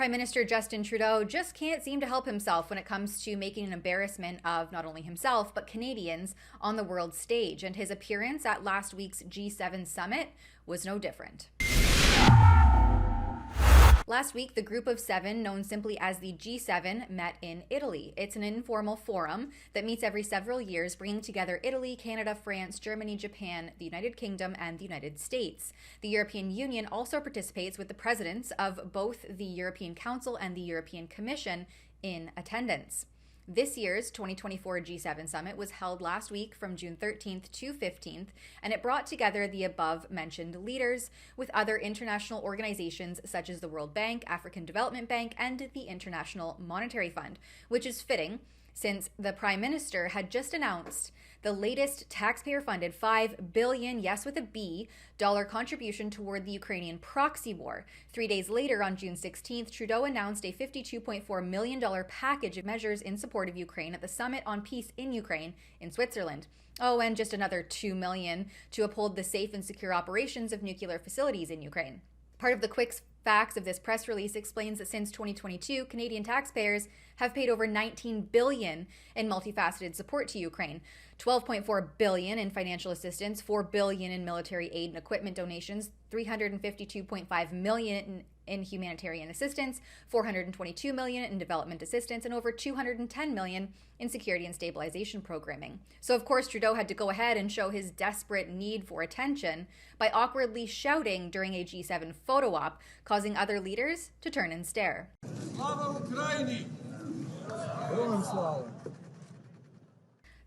Prime Minister Justin Trudeau just can't seem to help himself when it comes to making an embarrassment of not only himself, but Canadians on the world stage. And his appearance at last week's G7 summit was no different. Last week, the Group of Seven, known simply as the G7, met in Italy. It's an informal forum that meets every several years, bringing together Italy, Canada, France, Germany, Japan, the United Kingdom, and the United States. The European Union also participates with the presidents of both the European Council and the European Commission in attendance. This year's 2024 G7 Summit was held last week from June 13th to 15th, and it brought together the above-mentioned leaders with other international organizations such as the World Bank, African Development Bank, and the International Monetary Fund, which is fitting since the Prime Minister had just announced the latest taxpayer-funded $5 billion, yes with a B, dollar contribution toward the Ukrainian proxy war. 3 days later, on June 16th, Trudeau announced a $52.4 million package of measures in support of Ukraine at the Summit on Peace in Ukraine in Switzerland. Oh, and just another $2 million to uphold the safe and secure operations of nuclear facilities in Ukraine. Part of the quick facts of this press release explains that since 2022, Canadian taxpayers have paid over $19 billion in multifaceted support to Ukraine, $12.4 billion in financial assistance, $4 billion in military aid and equipment donations, $352.5 million in humanitarian assistance, $422 million in development assistance, and over $210 million in security and stabilization programming. So of course Trudeau had to go ahead and show his desperate need for attention by awkwardly shouting during a G7 photo op, causing other leaders to turn and stare. Slava Ukraini!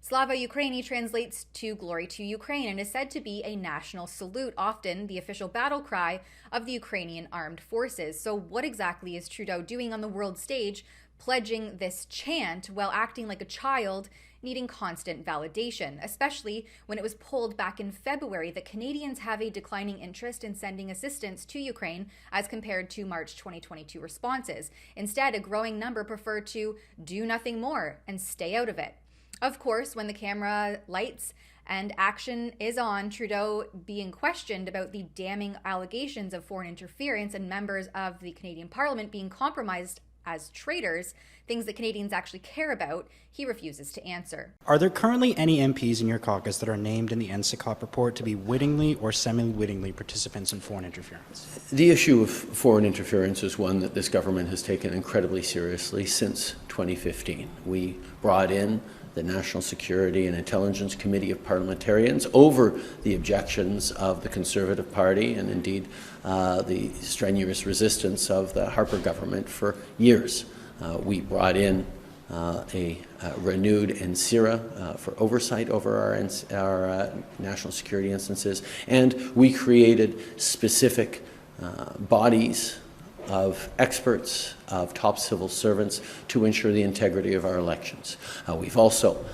Slava Ukraini translates to glory to Ukraine and is said to be a national salute, often the official battle cry of the Ukrainian armed forces. So what exactly is Trudeau doing on the world stage, pledging this chant while acting like a child needing constant validation, especially when it was polled back in February that Canadians have a declining interest in sending assistance to Ukraine as compared to March 2022 responses. Instead, a growing number prefer to do nothing more and stay out of it. Of course, when the camera lights and action is on, Trudeau being questioned about the damning allegations of foreign interference and members of the Canadian Parliament being compromised as traitors, things that Canadians actually care about, he refuses to answer. Are there currently any MPs in your caucus that are named in the NSICOP report to be wittingly or semi-wittingly participants in foreign interference? The issue of foreign interference is one that this government has taken incredibly seriously since 2015. We brought in the National Security and Intelligence Committee of Parliamentarians over the objections of the Conservative Party and indeed the strenuous resistance of the Harper government for years. We brought in a renewed NSIRA for oversight over our national security instances, and we created specific bodies of experts, of top civil servants to ensure the integrity of our elections. We've also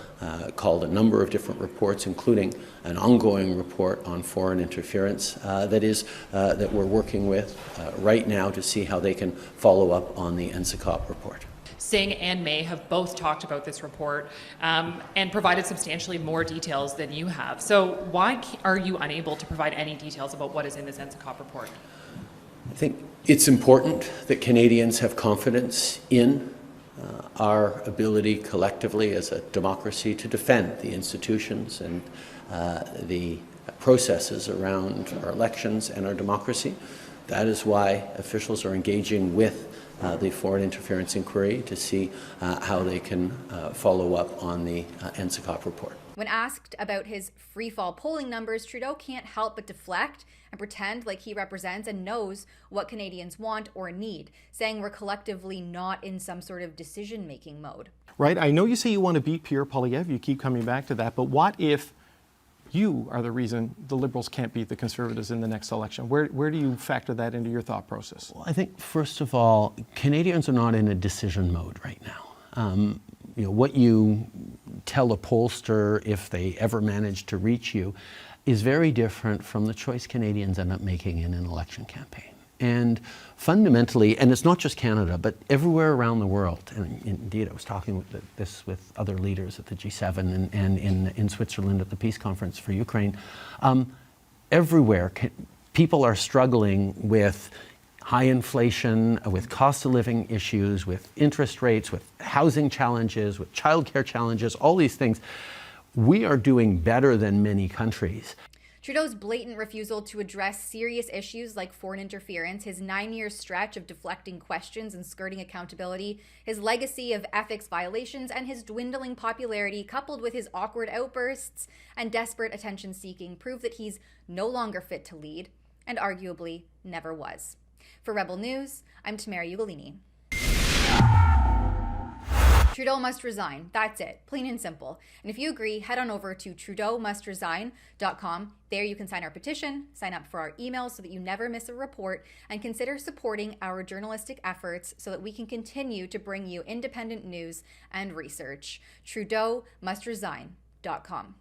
called a number of different reports, including an ongoing report on foreign interference that we're working with right now to see how they can follow up on the NSICOP report. Singh and May have both talked about this report and provided substantially more details than you have. So why are you unable to provide any details about what is in this NSICOP report? I think it's important that Canadians have confidence in our ability collectively as a democracy to defend the institutions and the processes around our elections and our democracy. That is why officials are engaging with the foreign interference inquiry to see how they can follow up on the NSICOP report. When asked about his free-fall polling numbers, Trudeau can't help but deflect and pretend like he represents and knows what Canadians want or need, saying we're collectively not in some sort of decision-making mode. Right. I know you say you want to beat Pierre Poilievre. You keep coming back to that. But what if you are the reason the Liberals can't beat the Conservatives in the next election? Where do you factor that into your thought process? Well, I think, first of all, Canadians are not in a decision mode right now. What you tell a pollster if they ever manage to reach you is very different from the choice Canadians end up making in an election campaign. And fundamentally, and it's not just Canada, but everywhere around the world, and indeed I was talking with other leaders at the G7 and in Switzerland at the Peace Conference for Ukraine, everywhere people are struggling with high inflation, with cost of living issues, with interest rates, with housing challenges, with childcare challenges, all these things, we are doing better than many countries. Trudeau's blatant refusal to address serious issues like foreign interference, his 9-year stretch of deflecting questions and skirting accountability, his legacy of ethics violations, and his dwindling popularity, coupled with his awkward outbursts and desperate attention-seeking, prove that he's no longer fit to lead, and arguably never was. For Rebel News, I'm Tamara Ugolini. Trudeau must resign. That's it. Plain and simple. And if you agree, head on over to trudeauMustResign.com. There you can sign our petition, sign up for our emails so that you never miss a report, and consider supporting our journalistic efforts so that we can continue to bring you independent news and research. trudeauMustResign.com.